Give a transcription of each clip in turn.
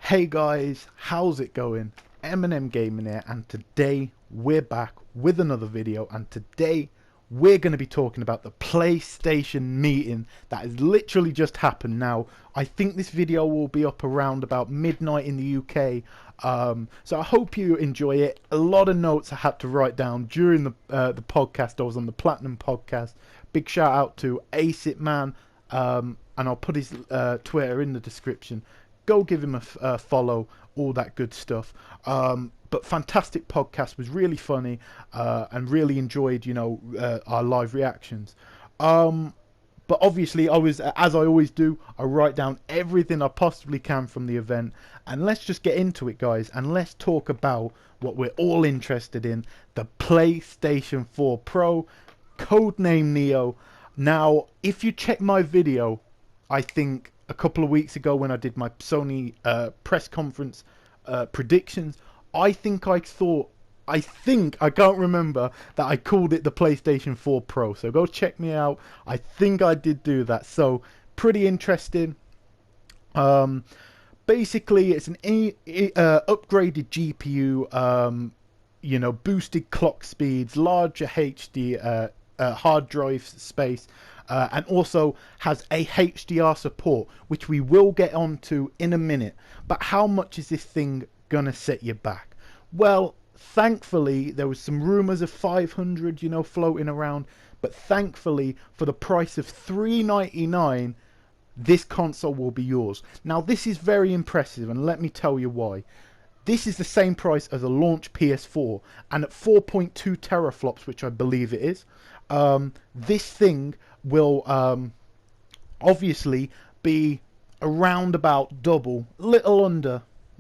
Hey guys, how's it going? M Gaming here, and today we're back with another video, and today we're going to be talking about the PlayStation meeting that has literally just happened. Now, I think this video will be up around about midnight in the UK, so I hope you enjoy it. A lot of notes I had to write down during the podcast. I was on the Platinum podcast. Big shout out to Aceit Man, and I'll put his Twitter in the description. Go give him a follow, all that good stuff. But fantastic podcast, was really funny, and really enjoyed, our live reactions. But obviously, as I always do, I write down everything I possibly can from the event. And let's just get into it, guys, and let's talk about what we're all interested in: the PlayStation 4 Pro, codename Neo. Now, if you check my video, I think a couple of weeks ago when I did my Sony press conference predictions, I can't remember that I called it the PlayStation 4 Pro. So go check me out. I think I did do that. So pretty interesting. Basically, it's an upgraded GPU, boosted clock speeds, larger HD hard drive space, and also has a HDR support, which we will get onto in a minute. But how much is this thing gonna set you back? Well, thankfully there was some rumors of 500, floating around, but thankfully for the price of $399, this console will be yours. Now, this is very impressive, and let me tell you why. This is the same price as a launch PS4, and at 4.2 teraflops, which I believe it is, this thing will obviously be around about double, a little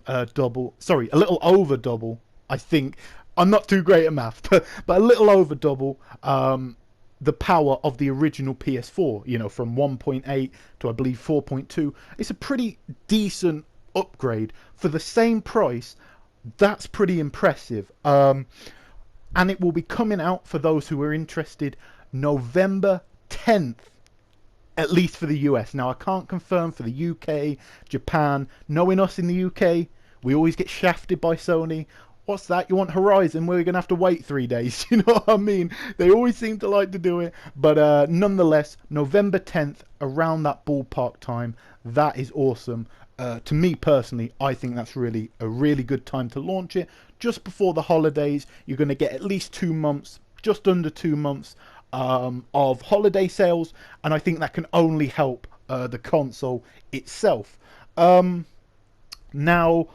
over double. I think I'm not too great at math, but a little over double the power of the original PS4. From 1.8 to I believe 4.2. It's a pretty decent upgrade for the same price. That's pretty impressive. And it will be coming out, for those who are interested, November 10th, at least for the US. Now, I can't confirm for the UK, Japan. Knowing us in the UK, we always get shafted by Sony. What's that? You want Horizon? We're going to have to wait 3 days. You know what I mean? They always seem to like to do it. But nonetheless, November 10th, around that ballpark time, that is awesome. To me personally, I think that's really a really good time to launch it. Just before the holidays, you're going to get at least 2 months, just under 2 months of holiday sales, and I think that can only help the console itself. Now,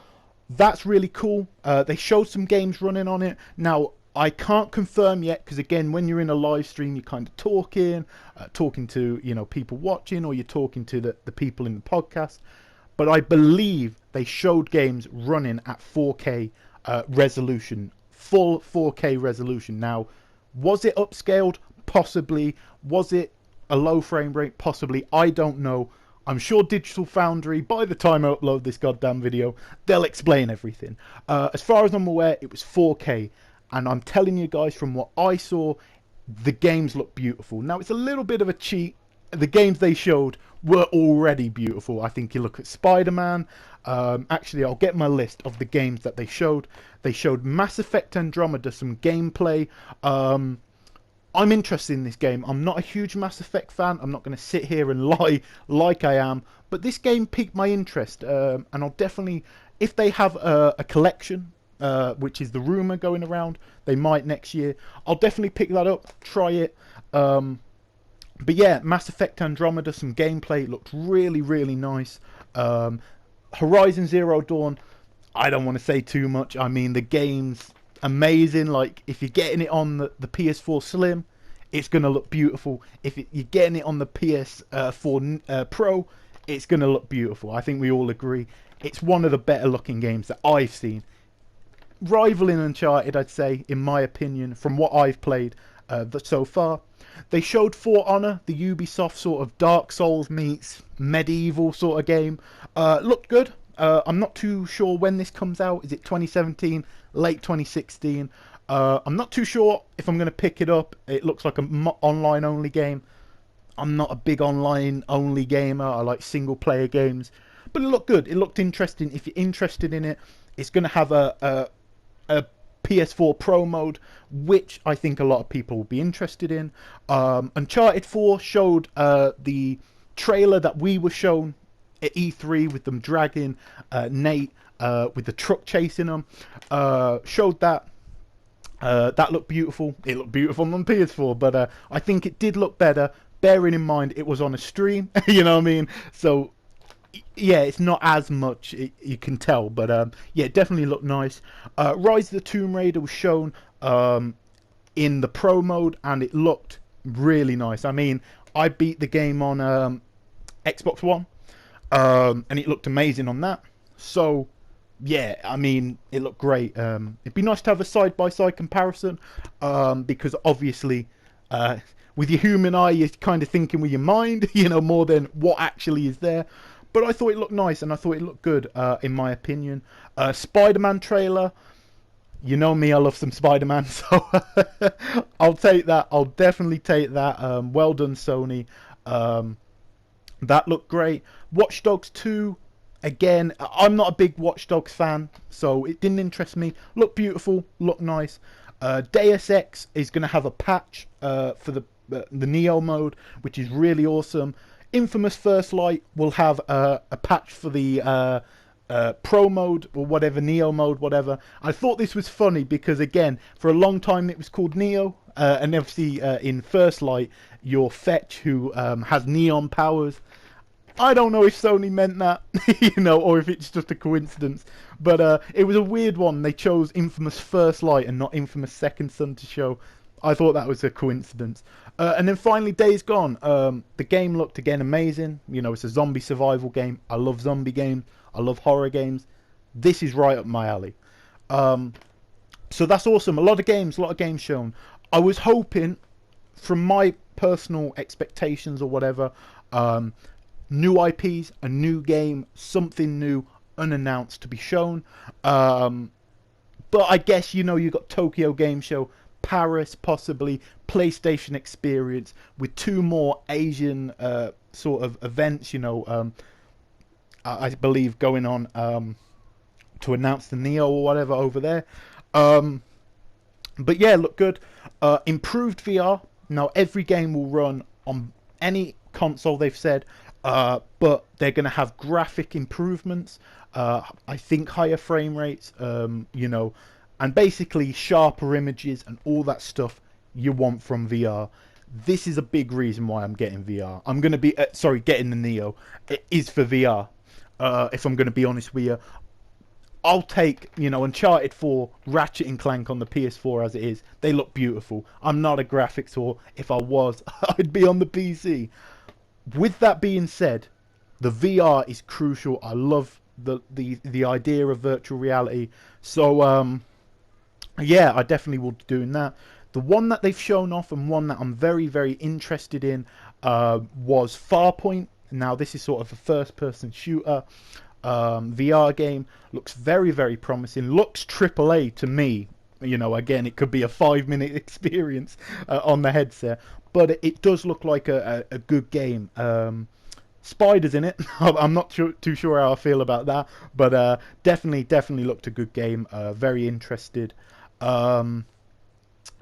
that's really cool. They showed some games running on it. Now, I can't confirm yet, because again, when you're in a live stream, you're kind of talking to people watching, or you're talking to the people in the podcast. But I believe they showed games running at 4K resolution, full 4K resolution. Now, was it upscaled? Possibly. Was it a low frame rate? Possibly. I don't know. I'm sure Digital Foundry, by the time I upload this goddamn video, they'll explain everything. As far as I'm aware, it was 4K. And I'm telling you guys, from what I saw, the games look beautiful. Now, it's a little bit of a cheat. The games they showed were already beautiful. I think you look at Spider-Man. Actually, I'll get my list of the games that they showed. They showed Mass Effect Andromeda, some gameplay. I'm interested in this game. I'm not a huge Mass Effect fan. I'm not going to sit here and lie like I am. But this game piqued my interest. And I'll definitely, if they have a collection, which is the rumor going around, they might next year, I'll definitely pick that up, try it. But yeah, Mass Effect Andromeda, some gameplay, looked really, really nice. Horizon Zero Dawn, I don't want to say too much. I mean, the game's amazing. Like, if you're getting it on the PS4 Slim, it's going to look beautiful. If you're getting it on the PS4 Pro, it's going to look beautiful. I think we all agree. It's one of the better looking games that I've seen. Rivaling Uncharted, I'd say, in my opinion, from what I've played so far. They showed For Honor, the Ubisoft sort of Dark Souls meets medieval sort of game. Looked good. I'm not too sure when this comes out. Is it 2017, late 2016? I'm not too sure if I'm going to pick it up. It looks like an online-only game. I'm not a big online-only gamer. I like single-player games. but it looked good. It looked interesting. If you're interested in it, it's going to have a PS4 Pro mode, which I think a lot of people will be interested in. Uncharted 4 showed the trailer that we were shown at E3 with them dragging Nate with the truck chasing them. Showed that. That looked beautiful. It looked beautiful on PS4, but I think it did look better, bearing in mind it was on a stream. You know what I mean? So yeah, it's not as much, you can tell, but yeah, it definitely looked nice. Rise of the Tomb Raider was shown in the Pro mode, and it looked really nice. I mean, I beat the game on Xbox One, and it looked amazing on that. So yeah, I mean, it looked great. It'd be nice to have a side-by-side comparison, because obviously, with your human eye, you're kind of thinking with your mind, you know, more than what actually is there. But I thought it looked nice, and I thought it looked good, in my opinion. Spider-Man trailer. You know me, I love some Spider-Man, so I'll take that. I'll definitely take that. Well done, Sony. That looked great. Watch Dogs 2. Again, I'm not a big Watch Dogs fan, so it didn't interest me. Looked beautiful, looked nice. Deus Ex is going to have a patch for the Neo mode, which is really awesome. Infamous First Light will have a patch for the Pro mode, or whatever, Neo mode, whatever. I thought this was funny because, again, for a long time it was called Neo, and obviously in First Light, you're Fetch, who has neon powers. I don't know if Sony meant that, you know, or if it's just a coincidence. But it was a weird one. They chose Infamous First Light and not Infamous Second Son to show. I thought that was a coincidence. And then finally, Days Gone. The game looked, again, amazing. You know, it's a zombie survival game. I love zombie games. I love horror games. This is right up my alley. So that's awesome. A lot of games shown. I was hoping, from my personal expectations or whatever, new IPs, a new game, something new, unannounced to be shown. But I guess, you know, you got Tokyo Game Show, Paris, possibly PlayStation Experience, with 2 more Asian sort of events, you know, I believe going on to announce the Neo or whatever over there. But yeah, look good. Improved VR. Now every game will run on any console, they've said, but they're going to have graphic improvements. I think higher frame rates, you know, and basically sharper images and all that stuff you want from VR. This is a big reason why I'm getting VR. I'm going to be, getting the Neo. It is for VR. If I'm going to be honest with you, I'll take, you know, Uncharted 4, Ratchet and Clank on the PS4 as it is. They look beautiful. I'm not a graphics whore. If I was, I'd be on the PC. With that being said, the VR is crucial. I love the idea of virtual reality. So, yeah, I definitely will be doing that. The one that they've shown off, and one that I'm very, very interested in, was Farpoint. Now, this is sort of a first-person shooter VR game. Looks very, very promising. Looks AAA to me. You know, again, it could be a 5-minute experience on the headset, but it does look like a good game. Spiders in it. I'm not too sure how I feel about that, but definitely looked a good game. Very interested.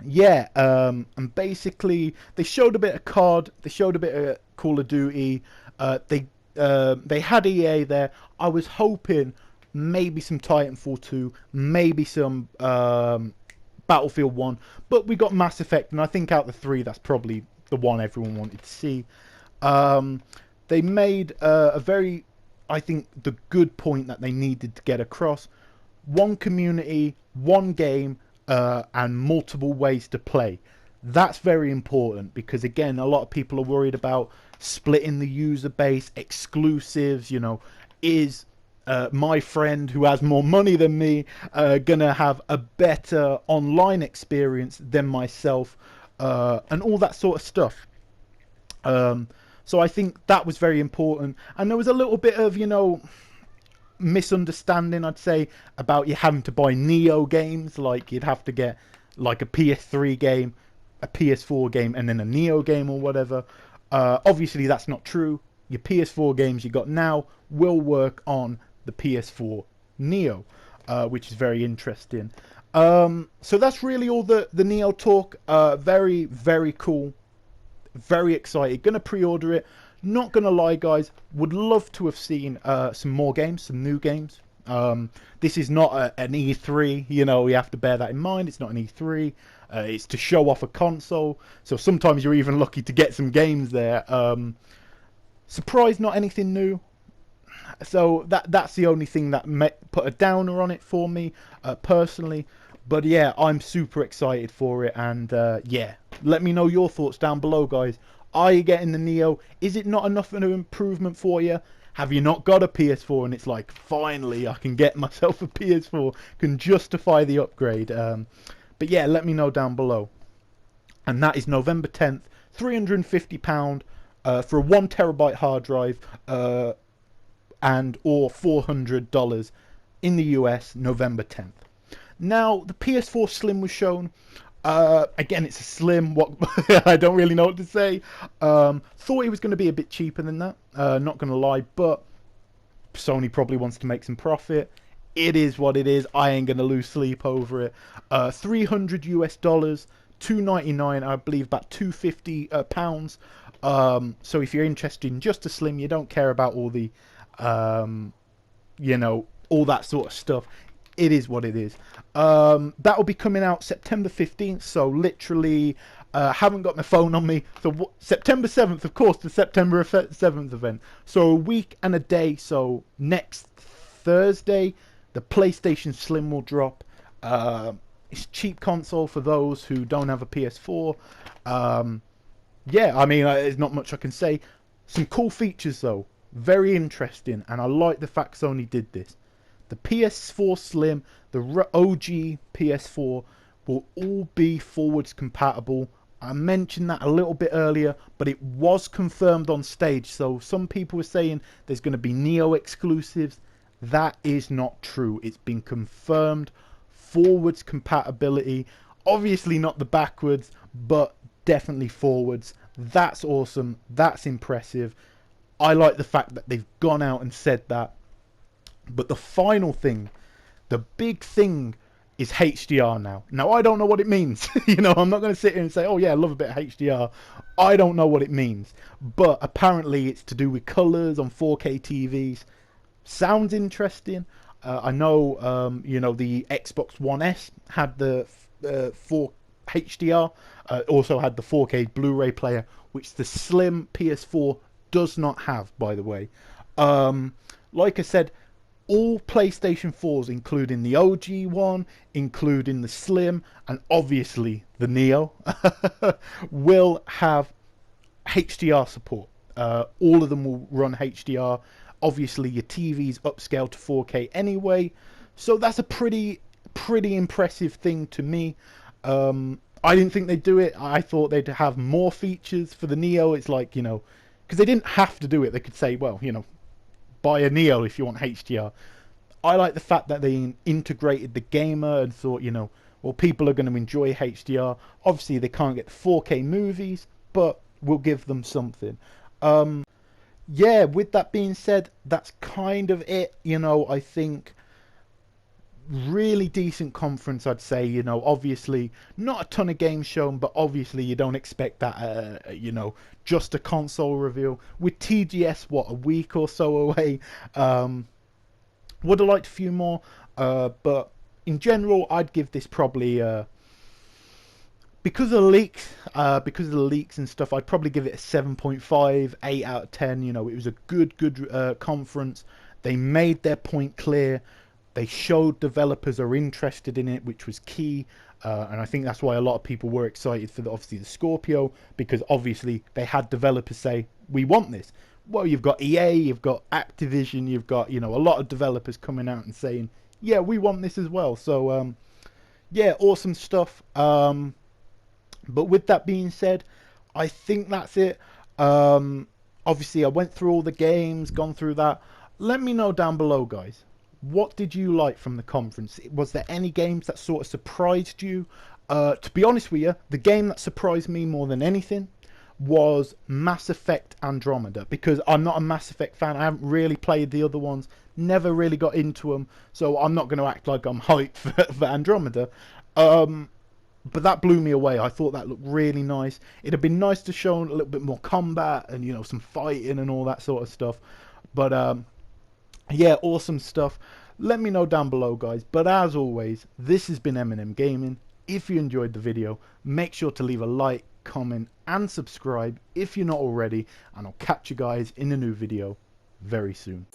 Yeah, and basically they showed a bit of COD, they showed a bit of Call of Duty. They had EA there. I was hoping maybe some Titanfall 2, maybe some Battlefield 1, but we got Mass Effect, and I think out of the 3, that's probably the one everyone wanted to see. They made I think, the good point that they needed to get across. One community, one game, and multiple ways to play. That's very important, because again, a lot of people are worried about splitting the user base, exclusives. You know, is my friend who has more money than me gonna have a better online experience than myself, and all that sort of stuff. So I think that was very important, and there was a little bit of, you know, misunderstanding, I'd say, about you having to buy Neo games. Like, you'd have to get like a PS3 game, a PS4 game, and then a Neo game or whatever. Obviously that's not true. your PS4 games you got now will work on the PS4 Neo, which is very interesting. So that's really all the Neo talk. Very, very cool. Very excited. Gonna pre-order it. Not gonna lie, guys. Would love to have seen some more games, some new games. This is not an E3. You know, you have to bear that in mind. It's not an E3. It's to show off a console. So sometimes you're even lucky to get some games there. Surprised not anything new. So that's the only thing that put a downer on it for me personally. But yeah, I'm super excited for it, and yeah, let me know your thoughts down below, guys. Are you getting the Neo? Is it not enough of an improvement for you? Have you not got a PS4 and it's like, finally I can get myself a PS4, can justify the upgrade? But yeah, let me know down below. And that is November 10th, £350 for a 1 terabyte hard drive, and or $400 in the US, November 10th. Now, the PS4 Slim was shown. Again, it's a Slim. What I don't really know what to say. Thought it was going to be a bit cheaper than that. Not going to lie, but Sony probably wants to make some profit. It is what it is. I ain't going to lose sleep over it. $300 US, $299, I believe, about £250. So if you're interested in just a Slim, you don't care about all the, you know, all that sort of stuff. It is what it is. That will be coming out September 15th, so literally haven't got my phone on me. So September 7th, of course, the September 7th event. So a week and a day, so next Thursday, the PlayStation Slim will drop. It's a cheap console for those who don't have a PS4. Yeah, I mean, there's not much I can say. Some cool features, though. Very interesting, and I like the fact Sony did this. The PS4 Slim, the OG PS4, will all be forwards compatible. I mentioned that a little bit earlier, but it was confirmed on stage. So some people were saying there's going to be Neo exclusives. That is not true. It's been confirmed. Forwards compatibility. Obviously not the backwards, but definitely forwards. That's awesome. That's impressive. I like the fact that they've gone out and said that. But the final thing, the big thing, is HDR now. Now, I don't know what it means. You know, I'm not going to sit here and say, oh yeah, I love a bit of HDR. I don't know what it means. But apparently it's to do with colours on 4K TVs. Sounds interesting. I know, you know, the Xbox One S had the 4 HDR. Also had the 4K Blu-ray player, which the Slim PS4 does not have, by the way. Like I said, all PlayStation 4s, including the OG one, including the Slim, and obviously the Neo, will have HDR support. All of them will run HDR. Obviously, your TV's upscaled to 4K anyway, so that's a pretty impressive thing to me. I didn't think they'd do it. I thought they'd have more features for the Neo. It's like, you know, because they didn't have to do it. They could say, well, you know, buy a Neo if you want HDR. I like the fact that they integrated the gamer and thought, you know, well, people are going to enjoy HDR. Obviously, they can't get the 4K movies, but we'll give them something. Yeah, with that being said, that's kind of it. You know, I think really decent conference, I'd say. You know, obviously not a ton of games shown, but obviously you don't expect that, you know, just a console reveal. With TGS, what, a week or so away? Would have liked a few more, but in general, I'd give this probably, because of the leaks and stuff, I'd probably give it a 7.5, 8 out of 10. You know, it was a good conference. They made their point clear. They showed developers are interested in it, which was key. And I think that's why a lot of people were excited for, obviously, the Scorpio, because obviously they had developers say, we want this. Well, you've got EA, you've got Activision, you've got, you know, a lot of developers coming out and saying, yeah, we want this as well. So, yeah, awesome stuff. But with that being said, I think that's it. Obviously, I went through all the games, gone through that. Let me know down below, guys. What did you like from the conference? Was there any games that sort of surprised you? To be honest with you, the game that surprised me more than anything was Mass Effect Andromeda, because I'm not a Mass Effect fan. I haven't really played the other ones, never really got into them, so I'm not going to act like I'm hyped for Andromeda. But that blew me away. I thought that looked really nice. It'd have been nice to show a little bit more combat and, you know, some fighting and all that sort of stuff. But yeah, awesome stuff. Let me know down below, guys. But as always, this has been Eminem Gaming. If you enjoyed the video, make sure to leave a like, comment and subscribe if you're not already, and I'll catch you guys in a new video very soon.